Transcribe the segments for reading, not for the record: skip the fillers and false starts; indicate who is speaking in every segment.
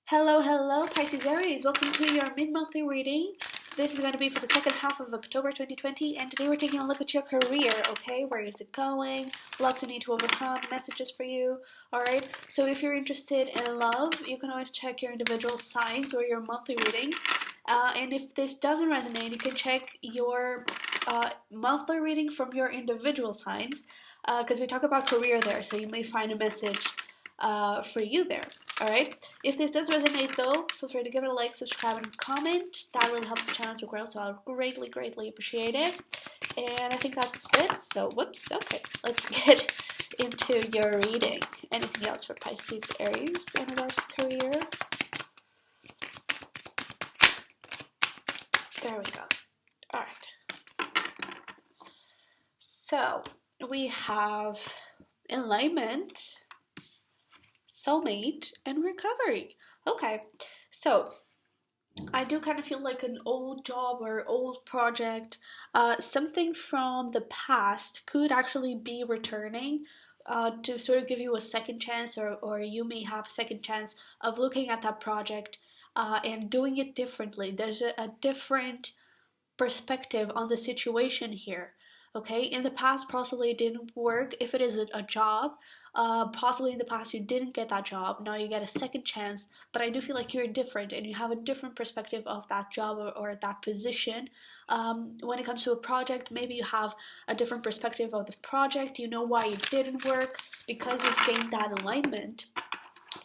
Speaker 1: Hello, hello, Pisces-Aries. Welcome to your mid-monthly reading. This is going to be for the second half of October 2020, and today we're taking a look at your career, okay? Where is it going? Lots you need to overcome, messages for you, alright? So if you're interested in love, you can always check your individual signs or your monthly reading. And if this doesn't resonate, you can check your monthly reading from your individual signs, because we talk about career there, so you may find a message for you there. Alright, if this does resonate though, feel free to give it a like, subscribe, and comment. That really helps the channel to grow, so I'll greatly appreciate it. And I think that's it. So, whoops, okay, let's get into your reading. Anything else for Pisces, Aries, and regards to career? There we go. Alright. So, we have enlightenment, soulmate, and recovery. Okay, so I do kind of feel like an old job or old project, something from the past could actually be returning to sort of give you a second chance, or you may have a second chance of looking at that project and doing it differently. There's a different perspective on the situation here. Okay, in the past possibly it didn't work. If it is a job, possibly in the past you didn't get that job, now you get a second chance, but I do feel like you're different and you have a different perspective of that job or that position. When it comes to a project, maybe you have a different perspective of the project. You know why it didn't work, because you've gained that alignment,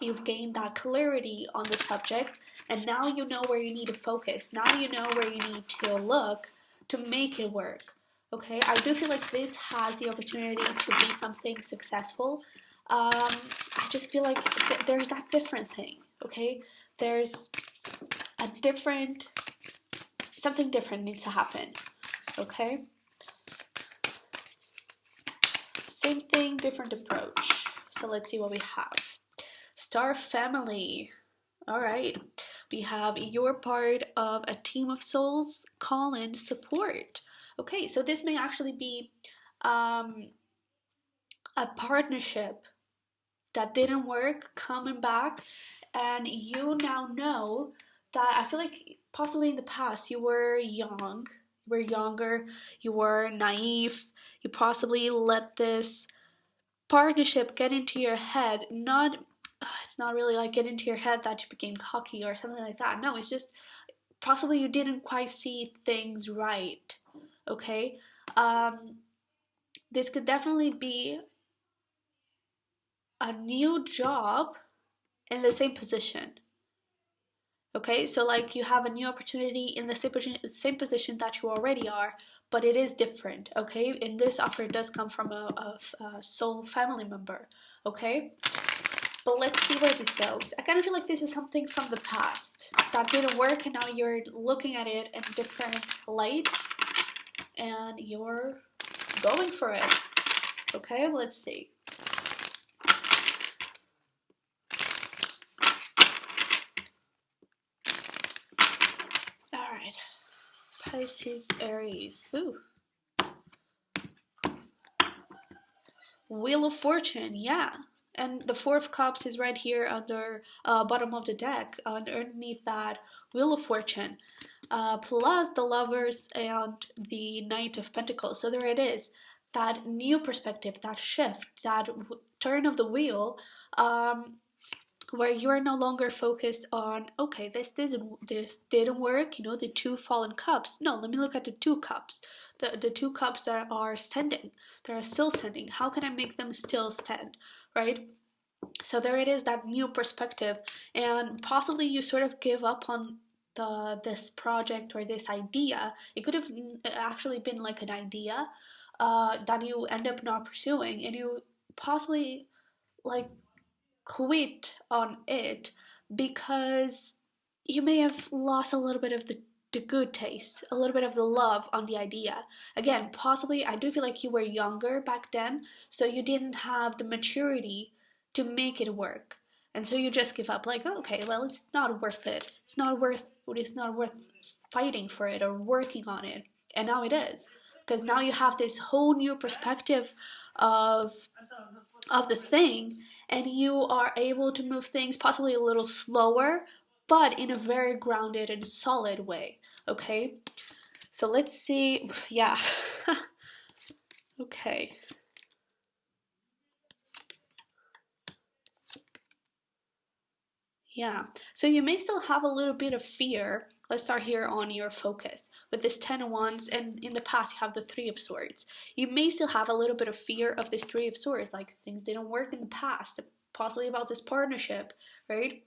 Speaker 1: you've gained that clarity on the subject, and now you know where you need to focus. Now you know where you need to look to make it work. Okay, I do feel like this has the opportunity to be something successful. I just feel like there's that different thing, okay? There's a different, something different needs to happen, okay? Same thing, different approach. So let's see what we have. Star family. All right. We have you're part of a team of souls, call in support. Okay, so this may actually be a partnership that didn't work coming back, and you now know that. I feel like possibly in the past you were younger, you were naive, you possibly let this partnership get into your head. It's not really like get into your head that you became cocky or something like that. No, it's just possibly you didn't quite see things right. Okay, this could definitely be a new job in the same position. Okay, so like you have a new opportunity in the same position that you already are, but it is different. Okay, and this offer does come from a soul family member. Okay, but let's see where this goes. I kind of feel like this is something from the past that didn't work, and now you're looking at it in a different light, and you're going for it. Okay, let's see. Alright. Pisces, Aries. Ooh. Wheel of Fortune, yeah. And the Four of Cups is right here under bottom of the deck, underneath that Wheel of Fortune. Plus the Lovers and the Knight of Pentacles. So there it is. That new perspective, that shift, that turn of the wheel, where you are no longer focused on, okay, this didn't work, you know, the two fallen cups. No, let me look at the two cups. The two cups that are standing, that are still standing. How can I make them still stand, right? So there it is, that new perspective, and possibly you sort of give up on this project or this idea. It could have actually been like an idea that you end up not pursuing, and you possibly like quit on it because you may have lost a little bit of the good taste, a little bit of the love on the idea. Again, possibly I do feel like you were younger back then, so you didn't have the maturity to make it work, and so you just give up, like, oh, okay, well, it's not worth it, it's not worth fighting for it or working on it. And now it is, because now you have this whole new perspective of of the thing, and you are able to move things possibly a little slower, but in a very grounded and solid way. Okay, so let's see. Yeah. Okay. Yeah, so you may still have a little bit of fear. Let's start here on your focus. With this 10 of Wands, and in the past you have the 3 of Swords. You may still have a little bit of fear of this 3 of Swords, like things didn't work in the past, possibly about this partnership, right?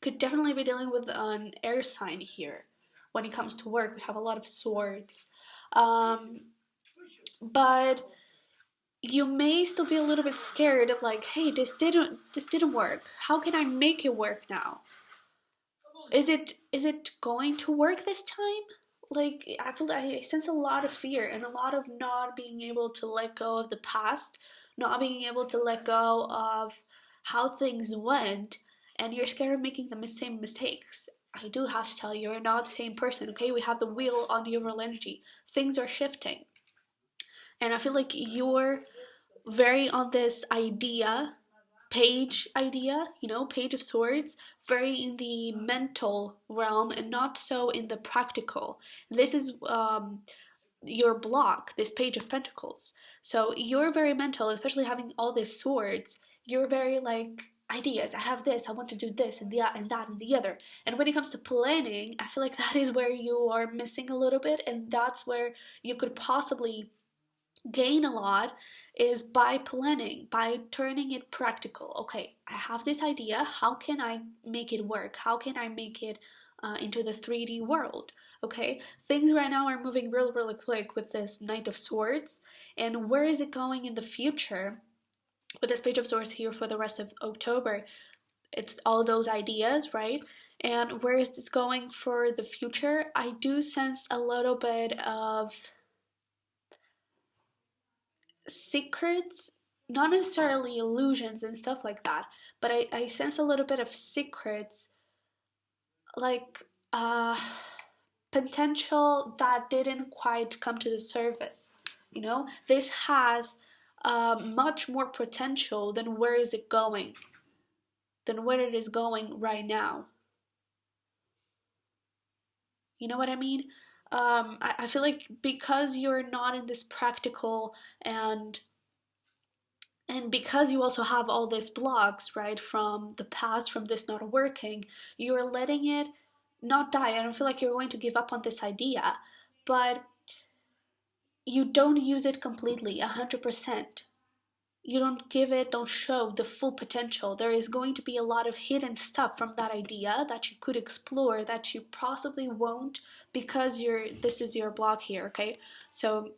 Speaker 1: Could definitely be dealing with an air sign here. When it comes to work, we have a lot of Swords. But you may still be a little bit scared of like, hey, this didn't work. How can I make it work now? Is it going to work this time? Like I sense a lot of fear and a lot of not being able to let go of the past, not being able to let go of how things went, and you're scared of making the same mistakes. I do have to tell you, you're not the same person, okay? We have the wheel on the overall energy. Things are shifting. And I feel like you're very on this idea, Page of Swords, very in the mental realm and not so in the practical. This is your block, this Page of Pentacles. So you're very mental, especially having all these swords. You're very like, ideas. I have this, I want to do this and that and that and the other. And when it comes to planning, I feel like that is where you are missing a little bit, and that's where you could possibly gain a lot, is by planning, by turning it practical. Okay, I have this idea. How can I make it work? How can I make it into the 3D world? Okay, things right now are moving really, really quick with this Knight of Swords. And where is it going in the future? With this Page of Swords here for the rest of October, it's all those ideas, right? And where is this going for the future? I do sense a little bit of secrets, not necessarily illusions and stuff like that, but I sense a little bit of secrets, like potential that didn't quite come to the surface. This has much more potential than where is it going, than where it is going right now. You know what I mean? I feel like because you're not in this practical, and because you also have all these blocks, right, from the past, from this not working, you're letting it not die. I don't feel like you're going to give up on this idea, but you don't use it completely, 100%. You don't show the full potential. There is going to be a lot of hidden stuff from that idea that you could explore that you possibly won't, because this is your block here, okay? So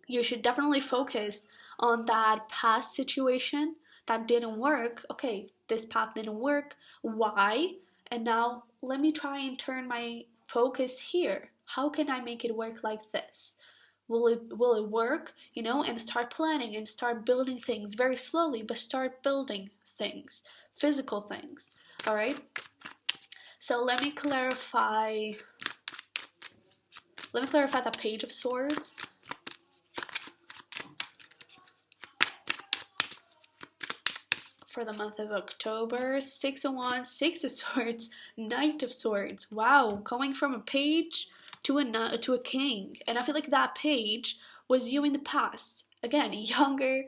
Speaker 1: you should definitely focus on that past situation that didn't work. Okay, this path didn't work. Why? And now let me try and turn my focus here. How can I make it work like this? Will it work? And start planning and start building things very slowly, but start building things, physical things. All right? So let me clarify the Page of Swords. For the month of October, 6 of Wands, 6 of Swords, Knight of Swords. Wow, going from a page to a king. And I feel like that page was you in the past. Again, younger,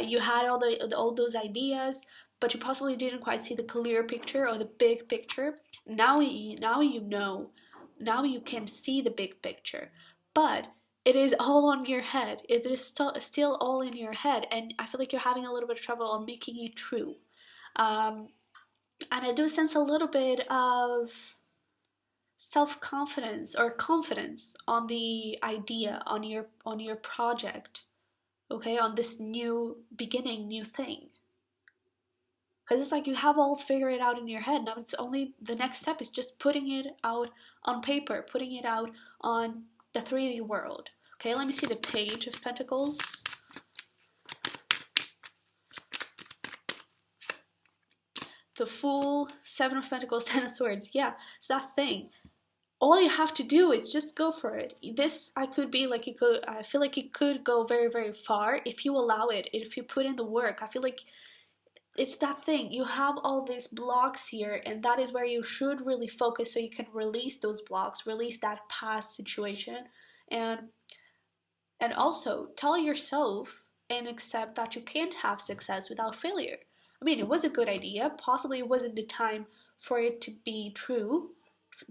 Speaker 1: you had all those ideas, but you possibly didn't quite see the clear picture or the big picture. Now you know. Now you can see the big picture. But it is all on your head. It is still all in your head, and I feel like you're having a little bit of trouble on making it true. And I do sense a little bit of self-confidence or confidence on the idea, on your project, okay, on this new beginning, new thing. Because it's like you have all figured it out in your head. Now it's only the next step is just putting it out on paper, putting it out on the 3D world. Okay, let me see the Page of Pentacles. The Fool, 7 of Pentacles, 10 of Swords. Yeah, it's that thing. all you have to do is just go for it. This, I feel like it could go very, very far if you allow it, if you put in the work. I feel like it's that thing. You have all these blocks here, and that is where you should really focus so you can release those blocks, release that past situation, and also tell yourself and accept that you can't have success without failure. I mean, it was a good idea. Possibly it wasn't the time for it to be true,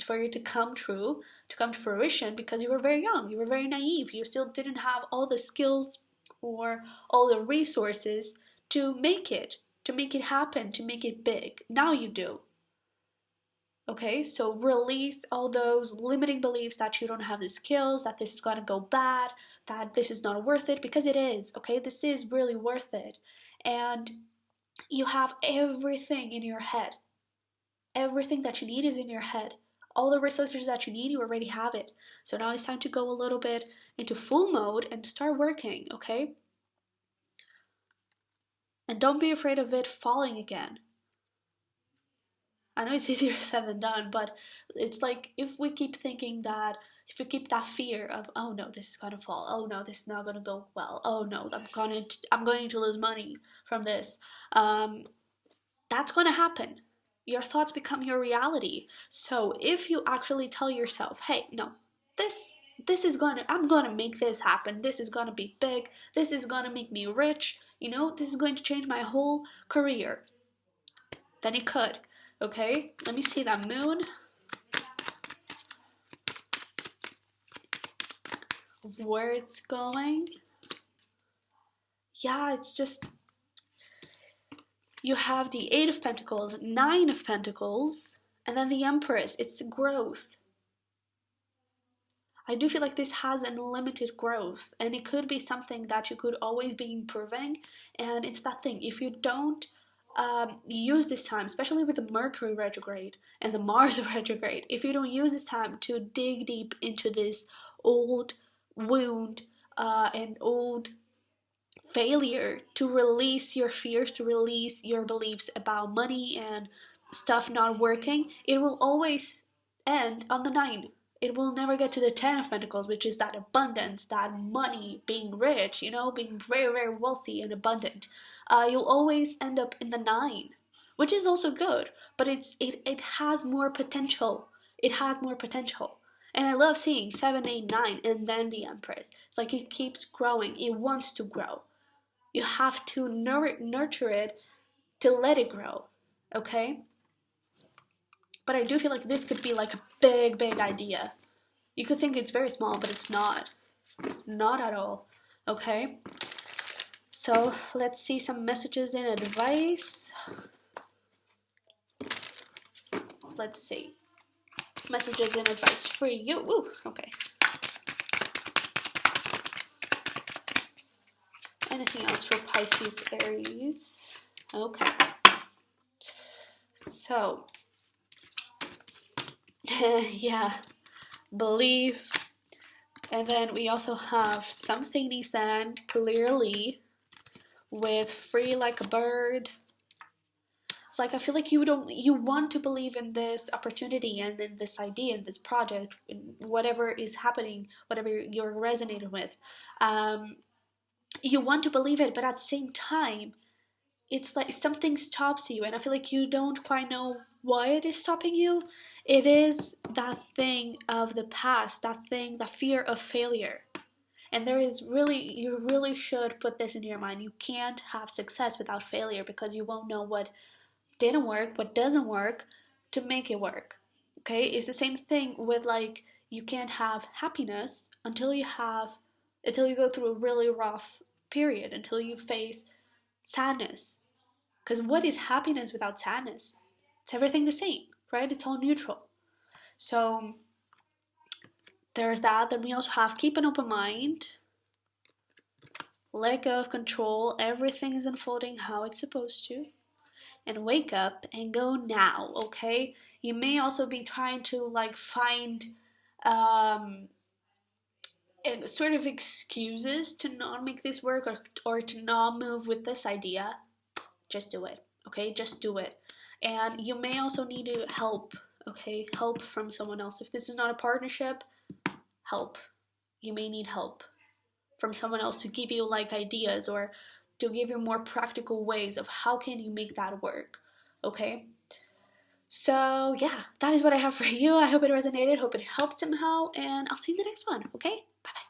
Speaker 1: for it to come true, to come to fruition, because you were very young, you were very naive, you still didn't have all the skills or all the resources to make it happen, to make it big. Now you do. Okay, so release all those limiting beliefs that you don't have the skills, that this is gonna go bad, that this is not worth it, because it is, okay? This is really worth it. And you have everything in your head. Everything that you need is in your head. All the resources that you need, you already have it. So now it's time to go a little bit into full mode and start working, okay? And don't be afraid of it falling again. I know it's easier said than done, but it's like if we keep thinking that, if we keep that fear of, oh no, this is gonna fall, oh no, this is not gonna go well, oh no, I'm going to lose money from this, that's gonna happen. Your thoughts become your reality. So if you actually tell yourself, hey, no, I'm gonna make this happen, this is gonna be big, this is gonna make me rich, this is going to change my whole career, then it could. Okay, let me see that moon. Where it's going. Yeah, it's just, you have the 8 of Pentacles, 9 of Pentacles, and then the Empress. It's growth. I do feel like this has unlimited growth, and it could be something that you could always be improving, and it's that thing. If you don't use this time, especially with the Mercury retrograde and the Mars retrograde, if you don't use this time to dig deep into this old wound and old failure, to release your fears, to release your beliefs about money and stuff not working, it will always end on the 9. It will never get to the 10 of Pentacles, which is that abundance, that money, being rich, being very, very wealthy and abundant. You'll always end up in the 9, which is also good, but it has more potential. It has more potential. And I love seeing 7, 8, 9, and then the Empress. It's like it keeps growing. It wants to grow. You have to nurture it to let it grow, okay? But I do feel like this could be like a big, big idea. You could think it's very small, but it's not. Not at all, okay? So let's see some messages and advice. Let's see. Messages and advice for you. Woo, okay. Anything else for Pisces, Aries? Okay. So, yeah, believe. And then we also have something in sand, clearly, with free like a bird. It's like I feel like you want to believe in this opportunity and in this idea, in this project, in whatever is happening, whatever you're resonating with. You want to believe it, but at the same time, it's like something stops you, and I feel like you don't quite know why it is stopping you. It is that thing of the past, that fear of failure. And you really should put this in your mind. You can't have success without failure, because you won't know what didn't work, what doesn't work, to make it work. Okay? It's the same thing with like, you can't have happiness until you go through a really rough period, until you face sadness. Because what is happiness without sadness? It's everything the same, right? It's all neutral. So there's that. Then we also have keep an open mind, let go of control, everything is unfolding how it's supposed to, and wake up and go now, okay? You may also be trying to like find sort of excuses to not make this work, or to not move with this idea. Just do it, okay? Just do it. And you may also need help, okay? Help from someone else. If this is not a partnership, help. You may need help from someone else to give you like ideas or to give you more practical ways of how can you make that work, okay? So yeah, that is what I have for you. I hope it resonated, hope it helped somehow, and I'll see you in the next one, okay? Bye-bye.